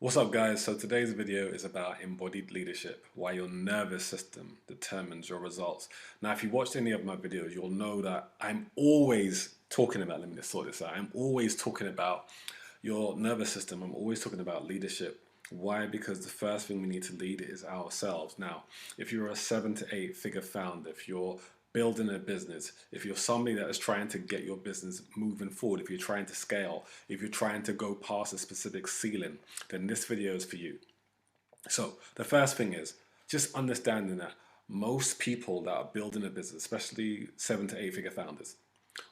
What's up, guys? So today's video is about embodied leadership, why your nervous system determines your results. Now, if you watched any of my videos, you'll know that I'm always talking about, let me just sort this out. I'm always talking about your nervous system. I'm always talking about leadership. Why? Because the first thing we need to lead is ourselves. Now, if you're a 7 to 8 figure founder, if you're building a business, if you're somebody that is trying to get your business moving forward, if you're trying to scale, if you're trying to go past a specific ceiling, then this video is for you. So the first thing is just understanding that most people that are building a business, especially 7 to 8 figure founders,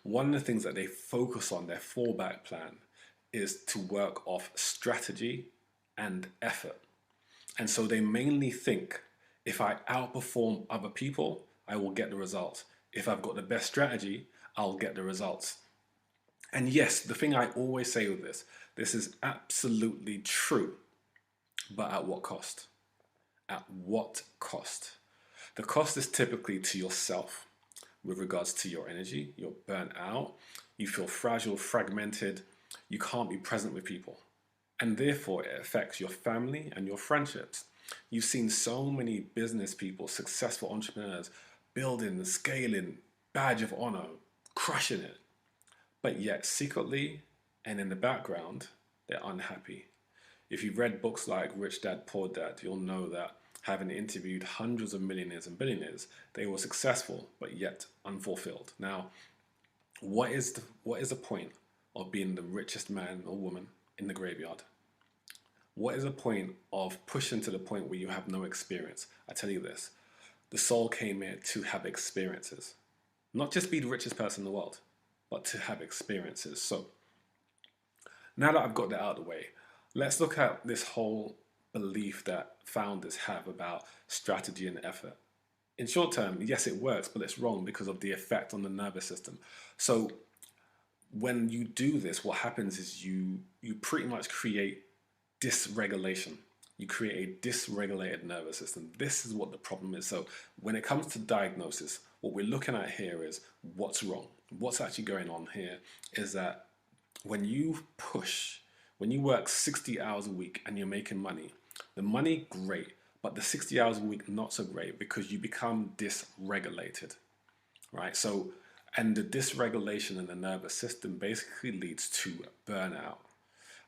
one of the things that they focus on, their fallback plan, is to work off strategy and effort. And so they mainly think, if I outperform other people, I will get the results. If I've got the best strategy, I'll get the results. And yes, the thing I always say with this is absolutely true, but at what cost? At what cost? The cost is typically to yourself with regards to your energy. You're burnt out, you feel fragile, fragmented, you can't be present with people. And therefore, it affects your family and your friendships. You've seen so many business people, successful entrepreneurs, building, scaling, badge of honor, crushing it. But yet, secretly and in the background, they're unhappy. If you've read books like Rich Dad, Poor Dad, you'll know that having interviewed hundreds of millionaires and billionaires, they were successful, but yet unfulfilled. Now, what is the point of being the richest man or woman in the graveyard? What is the point of pushing to the point where you have no experience? I tell you this, the soul came here to have experiences. Not just be the richest person in the world, but to have experiences. So now that I've got that out of the way, let's look at this whole belief that founders have about strategy and effort. In short term, yes, it works, but it's wrong because of the effect on the nervous system. So when you do this, what happens is you pretty much create dysregulation. You create a dysregulated nervous system. This is what the problem is. So when it comes to diagnosis, what we're looking at here is what's wrong. What's actually going on here is that when you push, when you work 60 hours a week and you're making money, the money, great, but the 60 hours a week, not so great because you become dysregulated, right? So, and the dysregulation in the nervous system basically leads to burnout.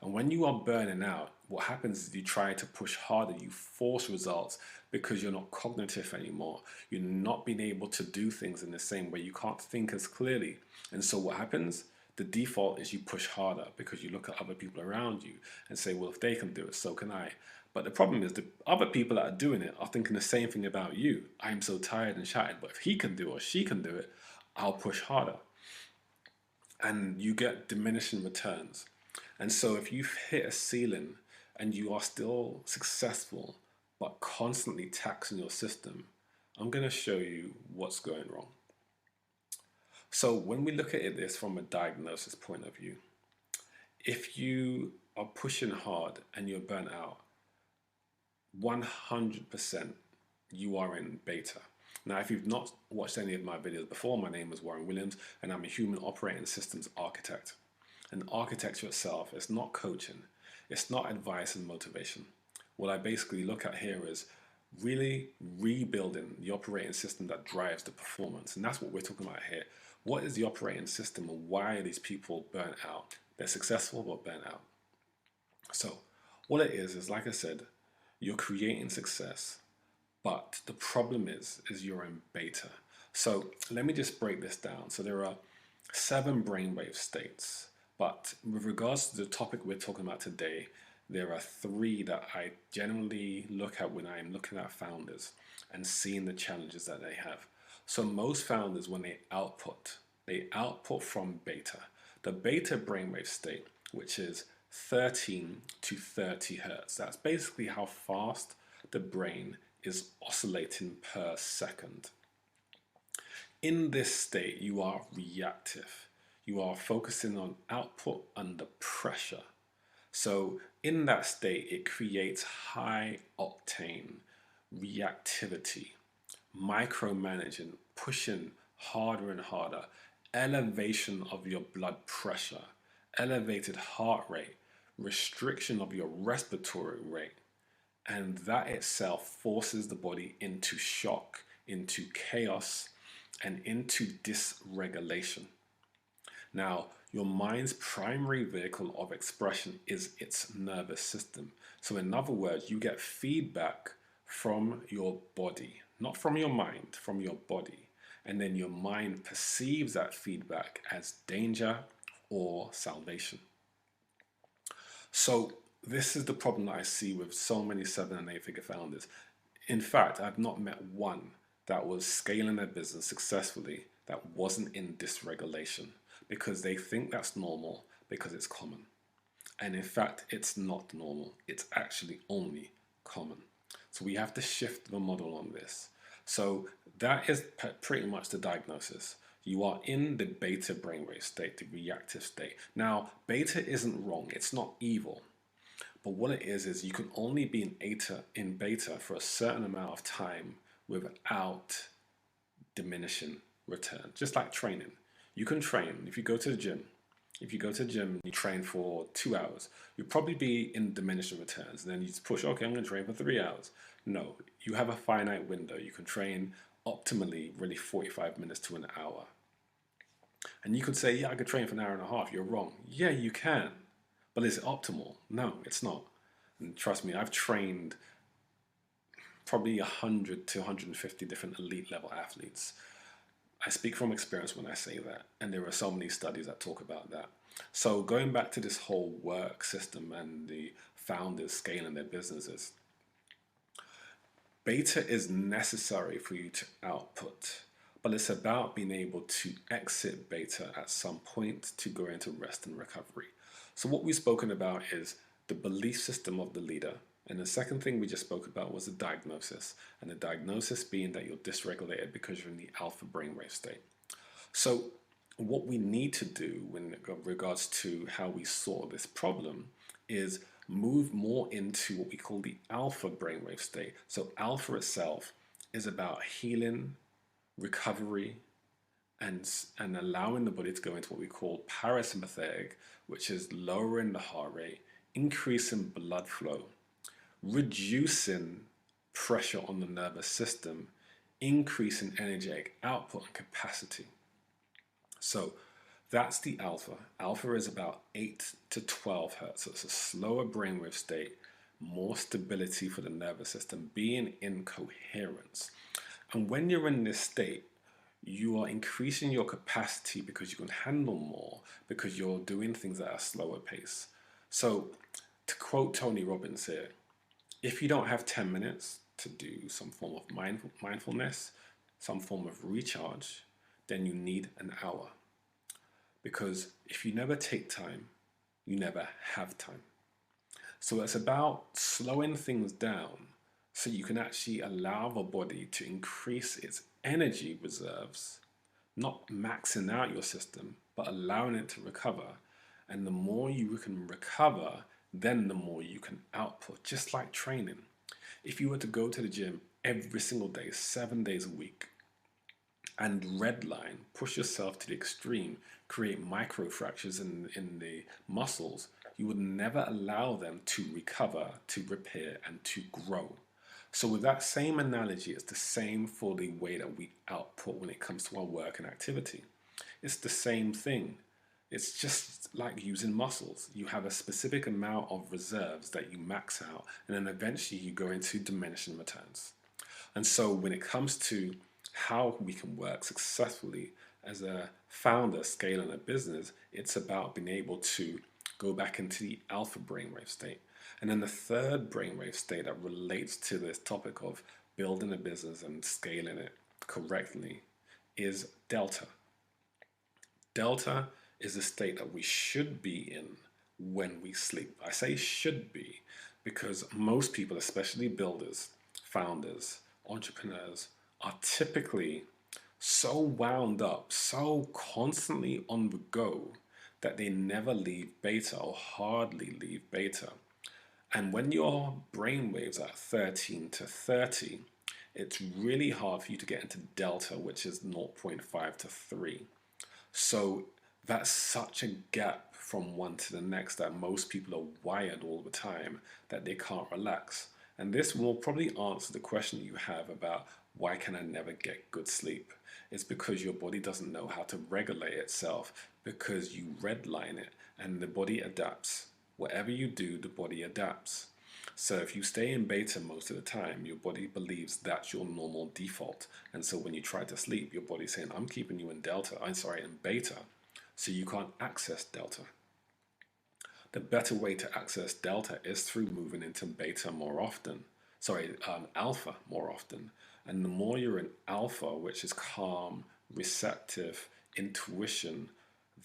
And when you are burning out, what happens is you try to push harder, you force results because you're not cognitive anymore. You're not being able to do things in the same way. You can't think as clearly. And so what happens? The default is you push harder because you look at other people around you and say, well, if they can do it, so can I. But the problem is the other people that are doing it are thinking the same thing about you. I'm so tired and shattered, but if he can do it or she can do it, I'll push harder. And you get diminishing returns. And so if you've hit a ceiling and you are still successful, but constantly taxing your system, I'm going to show you what's going wrong. So when we look at this from a diagnosis point of view, if you are pushing hard and you're burnt out, 100% you are in beta. Now, if you've not watched any of my videos before, my name is Warren Williams and I'm a human operating systems architect. And architecture itself is not coaching, it's not advice and motivation. What I basically look at here is really rebuilding the operating system that drives the performance. And that's what we're talking about here. What is the operating system and why are these people burnt out? They're successful but burnt out. So what it is like I said, you're creating success, but the problem is you're in beta. So let me just break this down. So there are 7 brainwave states. But with regards to the topic we're talking about today, there are 3 that I generally look at when I'm looking at founders and seeing the challenges that they have. So most founders, when they output from beta. The beta brainwave state, which is 13 to 30 hertz. That's basically how fast the brain is oscillating per second. In this state, you are reactive. You are focusing on output under pressure. So in that state, it creates high octane reactivity, micromanaging, pushing harder and harder, elevation of your blood pressure, elevated heart rate, restriction of your respiratory rate, and that itself forces the body into shock, into chaos, and into dysregulation. Now, your mind's primary vehicle of expression is its nervous system. So, in other words, you get feedback from your body, not from your mind, from your body. And then your mind perceives that feedback as danger or salvation. So, this is the problem that I see with so many 7 and 8 figure founders. In fact, I've not met one that was scaling their business successfully that wasn't in dysregulation because they think that's normal because it's common. And in fact, it's not normal. It's actually only common. So we have to shift the model on this. So that is pretty much the diagnosis. You are in the beta brainwave state, the reactive state. Now, beta isn't wrong. It's not evil. But what it is you can only be in beta for a certain amount of time without diminishing return. Just like training. You can train. If you go to the gym, you train for 2 hours, you'll probably be in diminishing returns. And then you just push, okay, I'm going to train for 3 hours. No, you have a finite window. You can train optimally really 45 minutes to an hour. And you could say, yeah, I could train for an hour and a half. You're wrong. Yeah, you can. But is it optimal? No, it's not. And trust me, I've trained probably 100 to 150 different elite level athletes. I speak from experience when I say that, and there are so many studies that talk about that. So going back to this whole work system and the founders scaling their businesses, beta is necessary for you to output, but it's about being able to exit beta at some point to go into rest and recovery. So what we've spoken about is the belief system of the leader. And the second thing we just spoke about was the diagnosis. And the diagnosis being that you're dysregulated because you're in the alpha brainwave state. So what we need to do in regards to how we solve this problem is move more into what we call the alpha brainwave state. So alpha itself is about healing, recovery, and allowing the body to go into what we call parasympathetic, which is lowering the heart rate, increasing blood flow, reducing pressure on the nervous system, increasing energetic output and capacity. So that's the alpha. Alpha is about 8 to 12 hertz. So it's a slower brainwave state, more stability for the nervous system, being in coherence. And when you're in this state, you are increasing your capacity because you can handle more, because you're doing things at a slower pace. So to quote Tony Robbins here, if you don't have 10 minutes to do some form of mindfulness, some form of recharge, then you need an hour. Because if you never take time, you never have time. So it's about slowing things down so you can actually allow the body to increase its energy reserves, not maxing out your system, but allowing it to recover. And the more you can recover, then the more you can output, just like training. If you were to go to the gym every single day, 7 days a week, and redline, push yourself to the extreme, create micro fractures in the muscles, you would never allow them to recover, to repair, and to grow. So with that same analogy, it's the same for the way that we output when it comes to our work and activity. It's the same thing. It's just like using muscles. You have a specific amount of reserves that you max out, and then eventually you go into diminishing returns. And so when it comes to how we can work successfully as a founder scaling a business, it's about being able to go back into the alpha brainwave state. And then the third brainwave state that relates to this topic of building a business and scaling it correctly is delta. Delta is the state that we should be in when we sleep. I say should be because most people, especially builders, founders, entrepreneurs, are typically so wound up, so constantly on the go that they never leave beta or hardly leave beta. And when your brainwaves are 13 to 30, it's really hard for you to get into delta, which is 0.5 to 3. So That's such a gap from one to the next that most people are wired all the time that they can't relax. And this will probably answer the question you have about why can I never get good sleep? It's because your body doesn't know how to regulate itself because you redline it and the body adapts. Whatever you do, the body adapts. So if you stay in beta most of the time, your body believes that's your normal default. And so when you try to sleep, your body's saying, I'm keeping you in in beta, so you can't access delta. The better way to access delta is through moving into beta more often. Alpha more often. And the more you're in alpha, which is calm, receptive, intuition,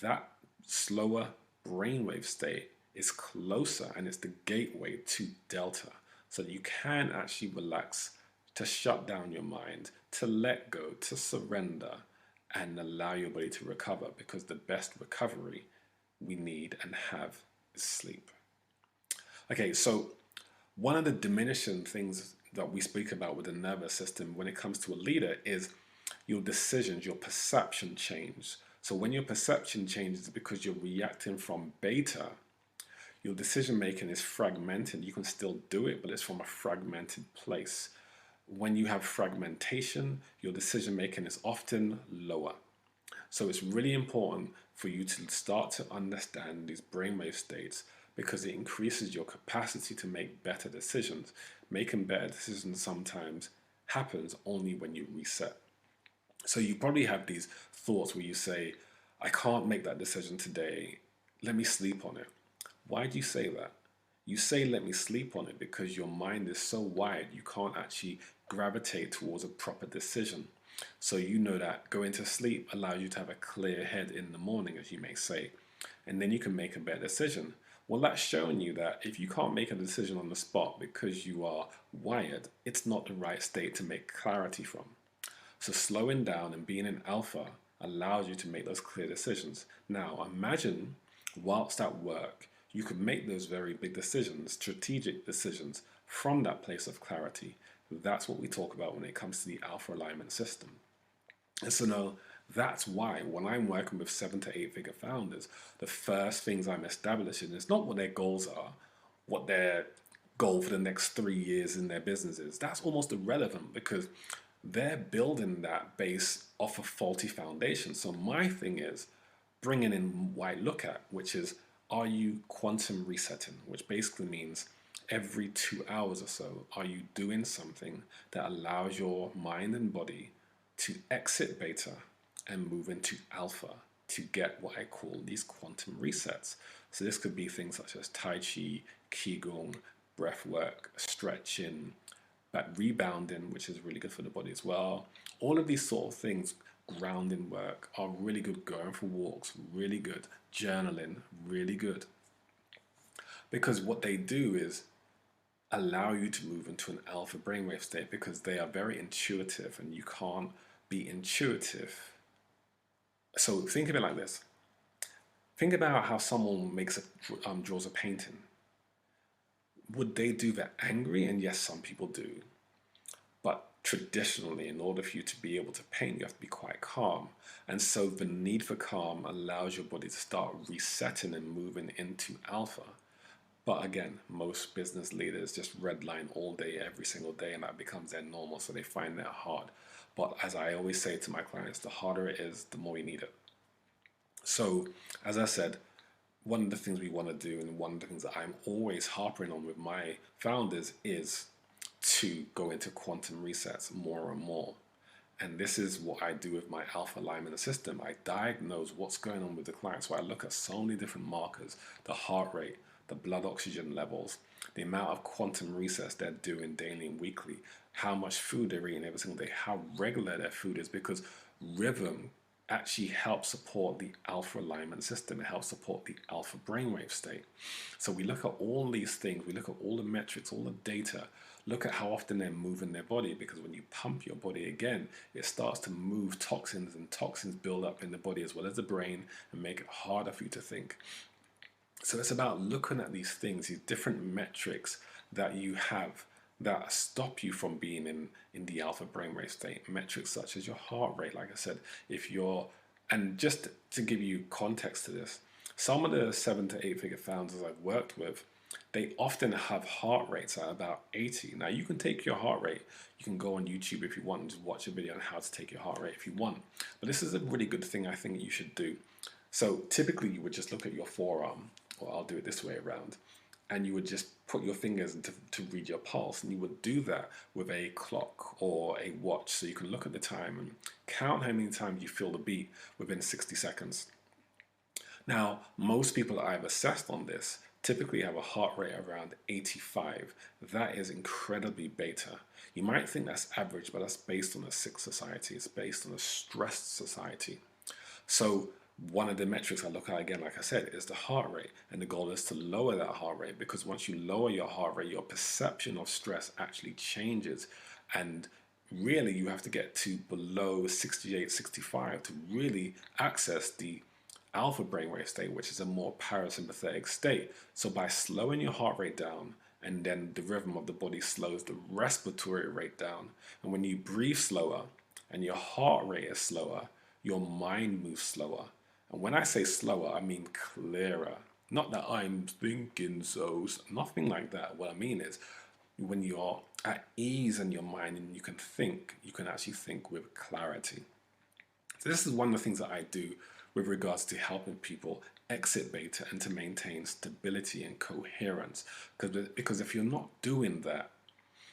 that slower brainwave state is closer and it's the gateway to delta. So you can actually relax, to shut down your mind, to let go, to surrender, and allow your body to recover, because the best recovery we need and have is sleep. Okay, so one of the diminishing things that we speak about with the nervous system when it comes to a leader is your decisions, your perception change. So when your perception changes because you're reacting from beta, your decision making is fragmented. You can still do it, but it's from a fragmented place. When you have fragmentation, your decision making is often lower. So it's really important for you to start to understand these brainwave states, because it increases your capacity to make better decisions. Making better decisions sometimes happens only when you reset. So you probably have these thoughts where you say, I can't make that decision today. Let me sleep on it. Why do you say that? You say, let me sleep on it, because your mind is so wide, you can't actually gravitate towards a proper decision. So you know that going to sleep allows you to have a clear head in the morning, as you may say, and then you can make a better decision. Well, that's showing you that if you can't make a decision on the spot because you are wired, it's not the right state to make clarity from. So slowing down and being in alpha allows you to make those clear decisions. Now, imagine whilst at work, you could make those very big decisions, strategic decisions, from that place of clarity. That's what we talk about when it comes to the alpha alignment system. And so now that's why when I'm working with 7 to 8 figure founders, the first things I'm establishing is not what their goals are, what their goal for the next 3 years in their business is. That's almost irrelevant, because they're building that base off a faulty foundation. So my thing is bringing in what I look at, which is, are you quantum resetting? Which basically means every 2 hours or so, are you doing something that allows your mind and body to exit beta and move into alpha to get what I call these quantum resets? So this could be things such as Tai Chi, Qigong, breath work, stretching, but rebounding, which is really good for the body as well. All of these sort of things, grounding work, are really good. Going for walks, really good. Journaling, really good. Because what they do is allow you to move into an alpha brainwave state, because they are very intuitive and you can't be intuitive. So think of it like this. Think about how someone draws a painting. Would they do that angry? And yes, some people do. But traditionally, in order for you to be able to paint, you have to be quite calm. And so the need for calm allows your body to start resetting and moving into alpha. But again, most business leaders just redline all day, every single day, and that becomes their normal, so they find that hard. But as I always say to my clients, the harder it is, the more you need it. So, as I said, one of the things we want to do, and one of the things that I'm always harping on with my founders, is to go into quantum resets more and more. And this is what I do with my alpha alignment system. I diagnose what's going on with the client. So I look at so many different markers: the heart rate, the blood oxygen levels, the amount of quantum resets they're doing daily and weekly, how much food they're eating every single day, how regular their food is, because rhythm actually helps support the alpha alignment system. It helps support the alpha brainwave state. So we look at all these things, we look at all the metrics, all the data, look at how often they're moving their body, because when you pump your body again, it starts to move toxins, and toxins build up in the body as well as the brain and make it harder for you to think. So it's about looking at these things, these different metrics that you have that stop you from being in the alpha brainwave state. Metrics such as your heart rate. Like I said, if your And just to give you context to this, some of the 7 to 8 figure founders I've worked with, they often have heart rates at about 80. Now, you can take your heart rate. You can go on YouTube if you want and just watch a video on how to take your heart rate if you want. But this is a really good thing I think you should do. So typically you would just look at your forearm, or I'll do it this way around, and you would just put your fingers to read your pulse, and you would do that with a clock or a watch, so you can look at the time and count how many times you feel the beat within 60 seconds. Now, most people that I've assessed on this typically have a heart rate around 85. That is incredibly beta. You might think that's average, but that's based on a sick society. It's based on a stressed society. So one of the metrics I look at, again, like I said, is the heart rate. And the goal is to lower that heart rate, because once you lower your heart rate, your perception of stress actually changes. And really, you have to get to below 68, 65 to really access the alpha brainwave state, which is a more parasympathetic state. So by slowing your heart rate down, and then the rhythm of the body slows the respiratory rate down, and when you breathe slower and your heart rate is slower, your mind moves slower. And when I say slower, I mean clearer. Not that I'm thinking so, nothing like that. What I mean is, when you're at ease in your mind and you can think, you can actually think with clarity. So this is one of the things that I do with regards to helping people exit beta and to maintain stability and coherence. Because if you're not doing that,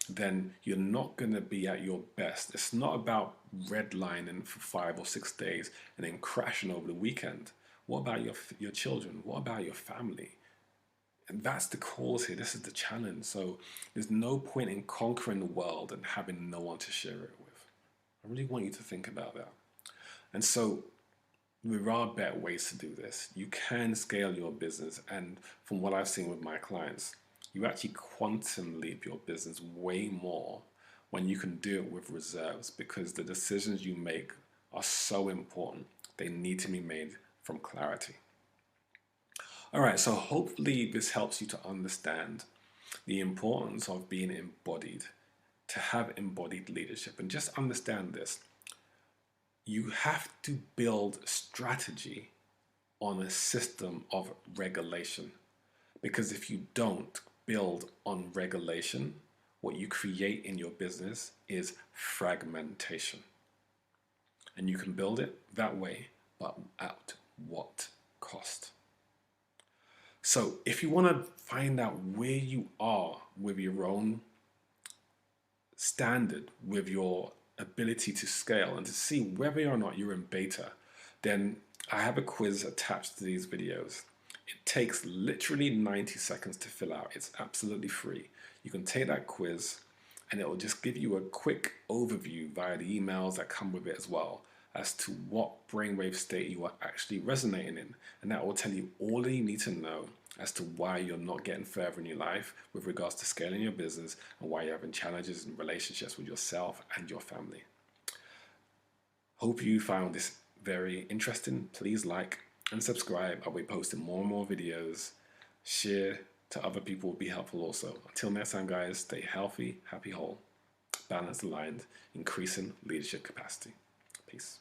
then you're not going to be at your best. It's not about redlining for 5 or 6 days and then crashing over the weekend. What about your children? What about your family? And that's the cause here. This is the challenge. So there's no point in conquering the world and having no one to share it with. I really want you to think about that. And so there are better ways to do this. You can scale your business, and from what I've seen with my clients, you actually quantum leap your business way more when you can do it with reserves, because the decisions you make are so important. They need to be made from clarity. All right, so hopefully this helps you to understand the importance of being embodied, to have embodied leadership. And just understand this. You have to build strategy on a system of regulation. Because if you don't build on regulation, what you create in your business is fragmentation. And you can build it that way, but at what cost? So if you want to find out where you are with your own standard, with your ability to scale, and to see whether or not you're in beta, then I have a quiz attached to these videos. It takes literally 90 seconds to fill out. It's absolutely free. You can take that quiz and it will just give you a quick overview via the emails that come with it as well, as to what brainwave state you are actually resonating in. And that will tell you all that you need to know as to why you're not getting further in your life with regards to scaling your business, and why you're having challenges in relationships with yourself and your family. Hope you found this very interesting. Please like and subscribe. I'll be posting more and more videos. Share to other people will be helpful also. Until next time, guys, stay healthy, happy, whole, balanced, aligned, increasing leadership capacity. Peace.